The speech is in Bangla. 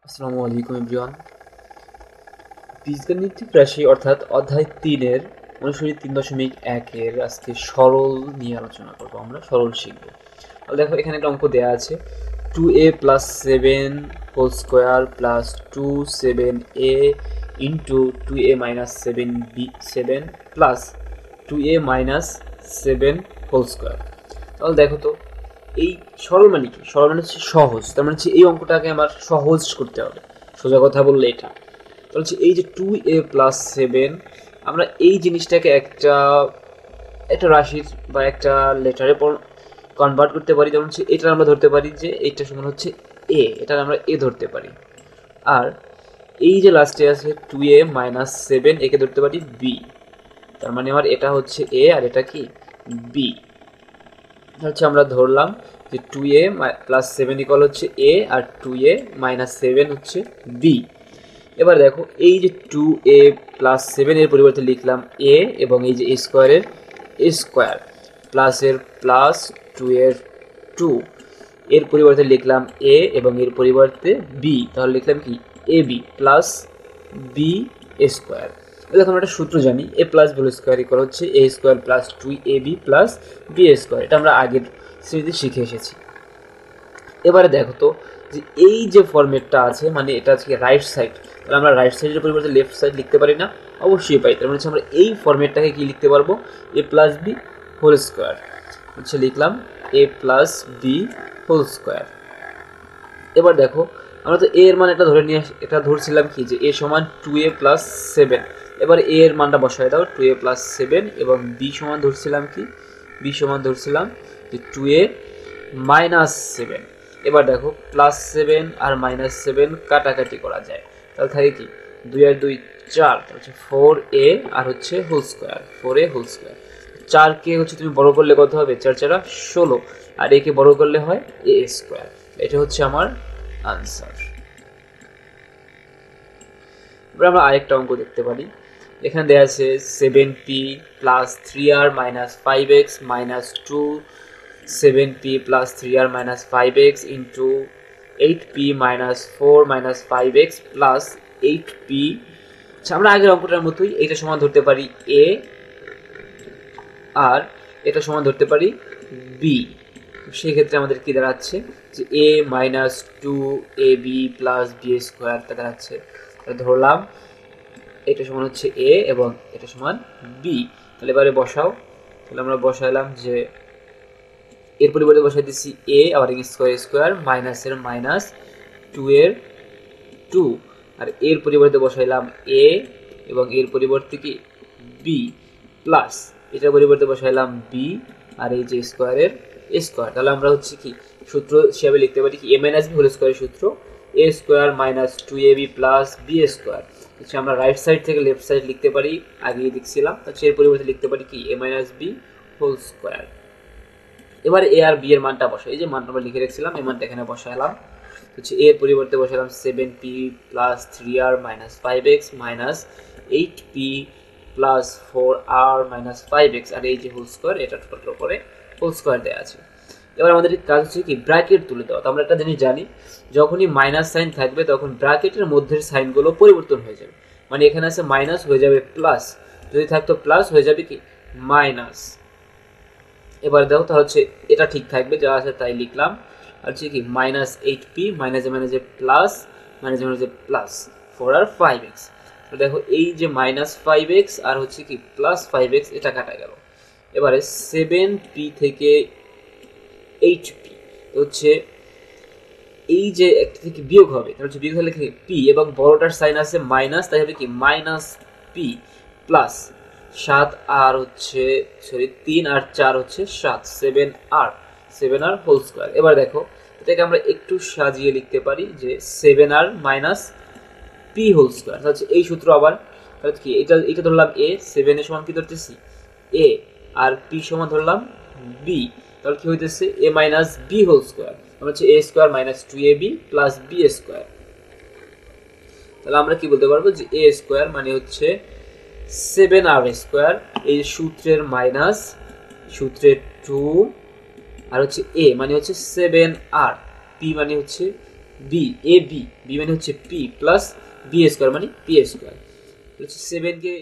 আসসালামু আলাইকুম এভরিওয়ান। বীজগাণিতিক রাশি অর্থাৎ অধ্যায় 3-এর অনুশীলনী 3.1-এর আজকে সরল নিয়ে আলোচনা করব। আমরা সরল শিখব। তাহলে দেখো এখানে একটা অঙ্ক দেওয়া আছে 2a + 7 whole square plus 2 7a into 2a - 7b 7 plus 2a - 7 whole square. তাহলে দেখো তো এই সরল মানে কি? সরল মানে হচ্ছে সহজ। তার মানে হচ্ছে এই অঙ্কটাকে আমার সহজ করতে হবে। সোজা কথা বললে এটা হচ্ছে এই যে 2a + 7 আমরা এই জিনিসটাকে একটা একটা রাশির বা একটা লেটারে কনভার্ট করতে পারি। যেমন হচ্ছে এটা আমরা ধরতে পারি যে এটা সমান হচ্ছে এ, এটা আমরা এ ধরতে পারি। আর এই যে লাস্টে আছে 2a - 7 একে ধরতে পারি বি। তার মানে আমার এটা হচ্ছে এ আর এটা কি বি। হচ্ছে আমরা ধরলাম যে 2a + 7 = হচ্ছে এ আর 2a - 7 হচ্ছে বি। এবার দেখো এই যে 2a + 7 এর পরিবর্তে লিখলাম এ এবং এই যে স্কোয়ারের স্কোয়ার প্লাসের প্লাস 2 এর 2 এর পরিবর্তে লিখলাম এ এবং এর পরিবর্তে বি। তাহলে লিখলাম কি A B plus B square. দেখো আমরা একটা সূত্র জানি A plus B square equal হচ্ছে A square plus 2ab plus B square. এটা আমরা আগের শ্রেণীতে শিখে এসেছি। এবারে দেখো তো যে এই যে ফরম্যাটটা আছে মানে এটা হচ্ছে রাইট সাইড, তাহলে আমরা রাইট সাইডের পরিবর্তে লেফট সাইড লিখতে পারি না? অবশ্যই পাই। তার মানে হচ্ছে আমরা এই ফরম্যাটটাকে কি লিখতে পারবো এ প্লাস বি হোল স্কোয়ার। হচ্ছে লিখলাম এ প্লাস বি হোল স্কোয়ার। এবার দেখো আমরা তো এ এর মান এটা ধরে নিয়ে এটা ধরছিলাম কি যে এ সমান 2a + 7। এবার এ এর মানটা বসায় দাও 2a + 7 এবং বি সমান ধরছিলাম কি বি সমান ধরছিলাম যে 2a - 7। এবার দেখো +7 আর -7 কাটাকাটি করা যায়, তাহলে থাকে কি 2 আর 2 4, তাহলে হচ্ছে 4a আর হচ্ছে whole square 4a whole square. 4কে হচ্ছে তুমি বড় করলে কত হবে? 4 4 16 আর একে বড় করলে হয় এ স্কোয়ার। এটা হচ্ছে আমার আনসার। এবার আমরা আরেকটা অঙ্ক দেখতে পারি। এখানে দেওয়া আছে 7p + 3r - 5x - 2 7p + 3r - 5x into 8p - 4 - 5x plus 8p। আচ্ছা আমরা আগের অঙ্কটার মতোই এটা সমান ধরতে পারি এ আর এটা সমান ধরতে পারি বি। সেক্ষেত্রে আমাদের কি দাঁড়াচ্ছে যে a - 2ab + b স্কোয়ার দাঁড়াচ্ছে। ধরলাম এটা সমান হচ্ছে a এবং এটা সমান b। তাহলে এবারে বসাও। তাহলে আমরা বসাইলাম যে এর পরিবর্তে বসাই দিচ্ছি a আবার স্কোয়ার স্কোয়ার মাইনাসের মাইনাস 2 এর 2 আর এর পরিবর্তে বসাইলাম a এবং এর পরিবর্তে কি b প্লাস এটার পরিবর্তে বসাইলাম b আর এই যে স্কোয়ারের স্কোয়ার। তাহলে আমরা হচ্ছে কি সূত্র হিসাবে লিখতে পারি কি a - b হোল স্কোয়ারের সূত্র a square - 2ab plus b square. হচ্ছে আমরা রাইট সাইড থেকে লেফট সাইড লিখতে পারি, আগেই দেখছিলাম। হচ্ছে এর পরিবর্তে লিখতে পারি কি a - b হোল স্কোয়ার। এবার এ আর বি এর মানটা বসাই, এই যে মানটা আমরা লিখে রেখেছিলাম এই মানটা এখানে বসাইলাম। হচ্ছে এর পরিবর্তে বসালাম 7p + 3r - 5x - 8p + 4r - 5x আর এই যে হোল স্কোয়ার এটা টোটাল করে হোল স্কোয়ার দেওয়া আছে। এবার আমাদের কাজ হচ্ছে কি ব্র্যাকেট তুলে দেওয়া। তো আমরা একটা জিনিস জানি যখনই মাইনাস সাইন থাকবে তখন ব্র্যাকেটের মধ্যের সাইনগুলো পরিবর্তন হয়ে যাবে। মানে এখানে আছে মাইনাস হয়ে যাবে প্লাস, যদি থাকতো প্লাস হয়ে যাবে কি মাইনাস। এবার দেখো তাহলে হচ্ছে এটা ঠিক থাকবে, যা আছে তাই লিখলাম। আর হচ্ছে কি -8p মাইনাসে মাইনাসে প্লাস মাইনাসে মাইনাসে প্লাস 4 আর 5x। তো দেখো এই যে -5x আর হচ্ছে কি +5x এটা কাটা গেল। এবারে 7p থেকে 8p হচ্ছে এই যে একটা থেকে বিয়োগ হবে, তাহলে হচ্ছে বিয়োগ হলে p এবং বড়টার সাইন আছে মাইনাস, তাই হবে কি -p প্লাস 7 আর হচ্ছে সরি 3 আর 4 হচ্ছে 7 7r হোল স্কোয়ার। এবার দেখো এটাকে আমরা একটু সাজিয়ে লিখতে পারি যে 7r minus P whole square. হচ্ছে এই সূত্র আবার তাহলে কি এটা এটা ধরলাম a 7 এর সমান কি ধরতেছি a আর p সমান ধরলাম b। তাহলে কি হইতেছে a - b হোল স্কোয়ার হচ্ছে a square - 2ab plus b square. তাহলে আমরা কি বলতে পারবো যে a স্কোয়ার মানে হচ্ছে 7r স্কোয়ার, এই সূত্রের মাইনাস সূত্রের 2 আর হচ্ছে a মানে হচ্ছে 7r, p মানে হচ্ছে বি এ বি বি মানে হচ্ছে পি প্লাস বি স্কোয়ার মানে পি স্কোয়ার হচ্ছে 7 কে